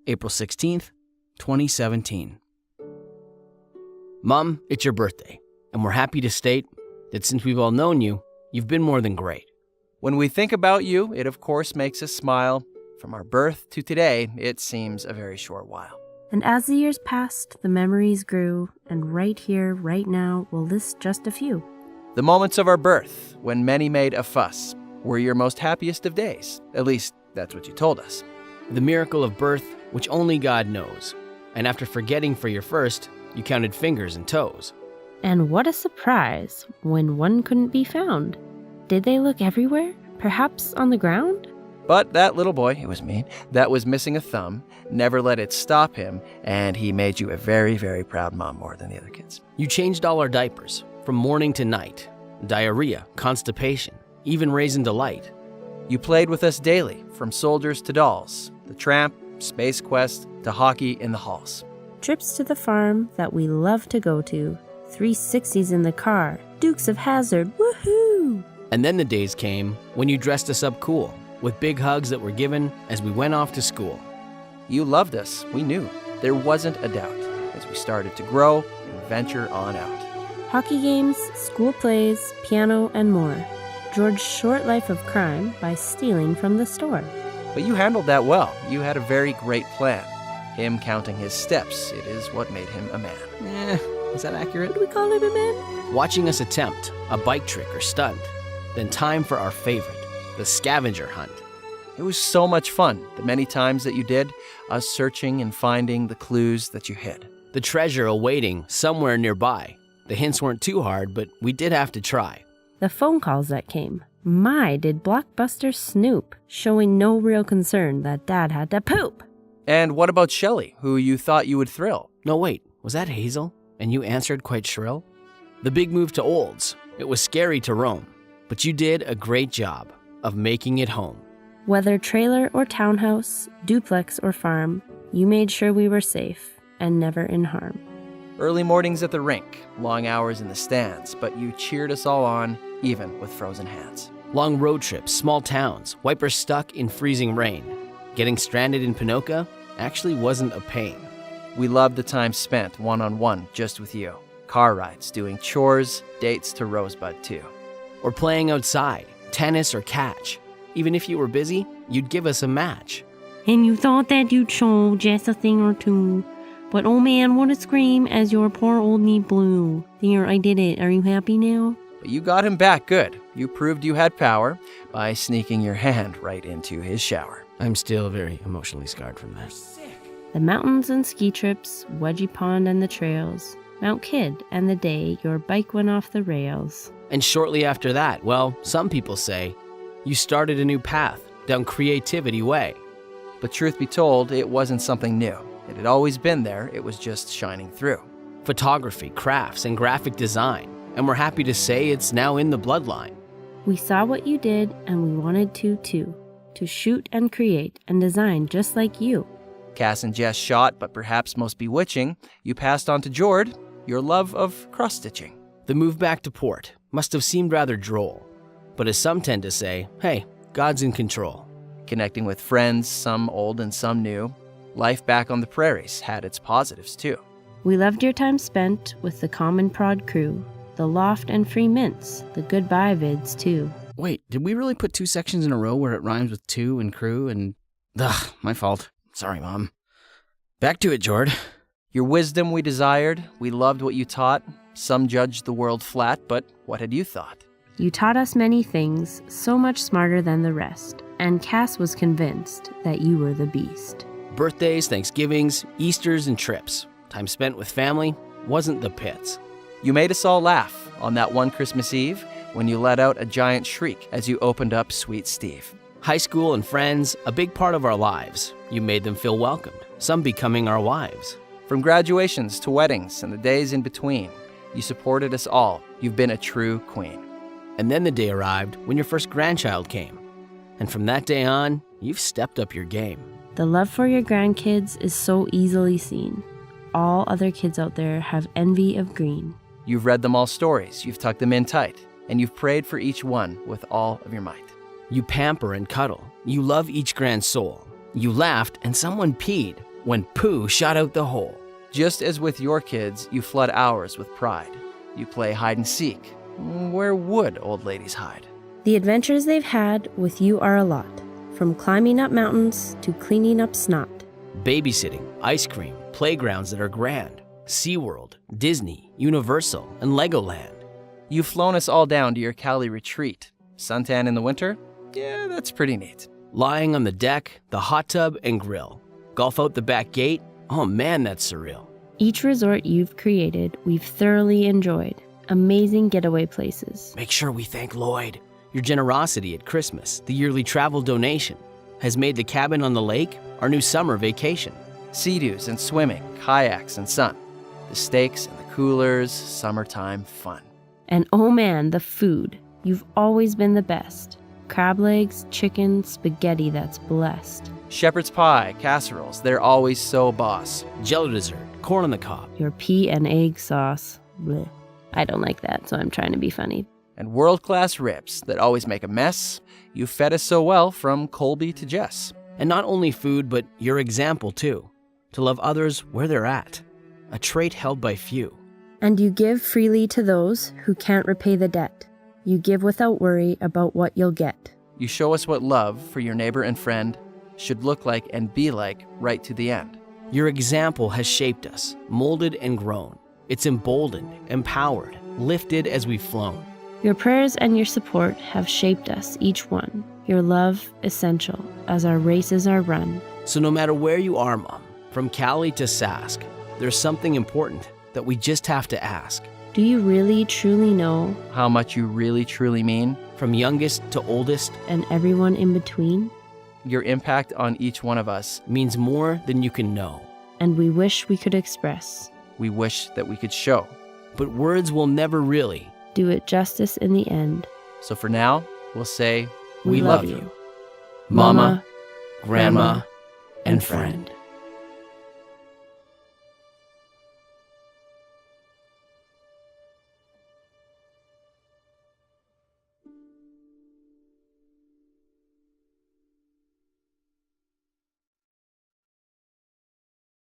April 16th, 2017. Mom, it's your birthday, and we're happy to state that since we've all known you, you've been more than great. When we think about you, it of course makes us smile. From our birth to today, it seems a very short while. And as the years passed, the memories grew, and right here, right now, we'll list just a few. The moments of our birth, when many made a fuss, were your most happiest of days. At least, that's what you told us. The miracle of birth, which only God knows. And after forgetting for your first, you counted fingers and toes. And what a surprise when one couldn't be found. Did they look everywhere? Perhaps on the ground? But that little boy, it was me, that was missing a thumb, never let it stop him, and he made you a very, very proud mom more than the other kids. You changed all our diapers, from morning to night. Diarrhea, constipation, even raisin delight. You played with us daily, from soldiers to dolls, the tramp, space quest, to hockey in the halls. Trips to the farm that we love to go to. 360s in the car. Dukes of Hazzard. Woohoo! And then the days came when you dressed us up cool, with big hugs that were given as we went off to school. You loved us, we knew. There wasn't a doubt, as we started to grow and venture on out. Hockey games, school plays, piano, and more. George's short life of crime by stealing from the store. But you handled that well. You had a very great plan. Him counting his steps, it is what made him a man. Is that accurate? Would we call him a man? Watching us attempt a bike trick or stunt. Then time for our favorite, the scavenger hunt. It was so much fun, the many times that you did, us searching and finding the clues that you hid. The treasure awaiting somewhere nearby. The hints weren't too hard, but we did have to try. The phone calls that came. My, did Blockbuster snoop, showing no real concern that Dad had to poop. And what about Shelley, who you thought you would thrill? No, wait, was that Hazel? And you answered quite shrill? The big move to Olds. It was scary to roam, but you did a great job of making it home. Whether trailer or townhouse, duplex or farm, you made sure we were safe and never in harm. Early mornings at the rink, long hours in the stands, but you cheered us all on, even with frozen hands. Long road trips, small towns, wipers stuck in freezing rain. Getting stranded in Pinoca actually wasn't a pain. We loved the time spent one-on-one just with you. Car rides, doing chores, dates to Rosebud too. Or playing outside, tennis or catch. Even if you were busy, you'd give us a match. And you thought that you'd show just a thing or two. But oh man, what a scream as your poor old knee blew. There, I did it. Are you happy now? But you got him back good. You proved you had power by sneaking your hand right into his shower. I'm still very emotionally scarred from that. The mountains and ski trips, Wedgie Pond and the trails, Mount Kidd and the day your bike went off the rails. And shortly after that, well, some people say, you started a new path down creativity way. But truth be told, it wasn't something new. It had always been there, it was just shining through. Photography, crafts, and graphic design. And we're happy to say it's now in the bloodline. We saw what you did and we wanted to too. To shoot and create and design just like you. Cass and Jess shot, but perhaps most bewitching, you passed on to Jord your love of cross-stitching. The move back to port must have seemed rather droll. But as some tend to say, hey, God's in control. Connecting with friends, some old and some new. Life back on the prairies had its positives too. We loved your time spent with the Common Prod crew, the loft and free mints, the goodbye vids too. Wait, did we really put two sections in a row where it rhymes with two and crew and... Ugh, my fault. Sorry, Mom. Back to it, Jord. Your wisdom we desired, we loved what you taught. Some judged the world flat, but what had you thought? You taught us many things, so much smarter than the rest, and Cass was convinced that you were the beast. Birthdays, Thanksgivings, Easters, and trips. Time spent with family wasn't the pits. You made us all laugh on that one Christmas Eve when you let out a giant shriek as you opened up Sweet Steve. High school and friends, a big part of our lives. You made them feel welcomed, some becoming our wives. From graduations to weddings and the days in between, you supported us all. You've been a true queen. And then the day arrived when your first grandchild came. And from that day on, you've stepped up your game. The love for your grandkids is so easily seen. All other kids out there have envy of green. You've read them all stories, you've tucked them in tight, and you've prayed for each one with all of your might. You pamper and cuddle. You love each grand soul. You laughed and someone peed when poo shot out the hole. Just as with your kids, you flood ours with pride. You play hide and seek. Where would old ladies hide? The adventures they've had with you are a lot, from climbing up mountains to cleaning up snot. Babysitting, ice cream, playgrounds that are grand, SeaWorld, Disney, Universal, and Legoland. You've flown us all down to your Cali retreat. Suntan in the winter? Yeah, that's pretty neat. Lying on the deck, the hot tub, and grill. Golf out the back gate? Oh man, that's surreal. Each resort you've created, we've thoroughly enjoyed. Amazing getaway places. Make sure we thank Lloyd. Your generosity at Christmas, the yearly travel donation, has made the cabin on the lake our new summer vacation. Sea-doos and swimming, kayaks and sun. The steaks and the coolers, summertime fun. And oh man, the food. You've always been the best. Crab legs, chicken, spaghetti that's blessed. Shepherd's pie, casseroles, they're always so boss. Jello dessert, corn on the cob. Your pea and egg sauce. Blech. I don't like that, so I'm trying to be funny. And world-class ribs that always make a mess. You fed us so well from Colby to Jess. And not only food, but your example too. To love others where they're at. A trait held by few. And you give freely to those who can't repay the debt. You give without worry about what you'll get. You show us what love for your neighbor and friend should look like and be like right to the end. Your example has shaped us, molded and grown. It's emboldened, empowered, lifted as we've flown. Your prayers and your support have shaped us, each one. Your love essential as our races are run. So no matter where you are, Mom, from Cali to Sask, there's something important that we just have to ask. Do you really truly know? How much you really truly mean? From youngest to oldest, And everyone in between? Your impact on each one of us. means more than you can know. And we wish we could express. We wish that we could show. But words will never really. Do it justice in the end. So for now, we'll say, We love you. Mama, Grandma, and friend.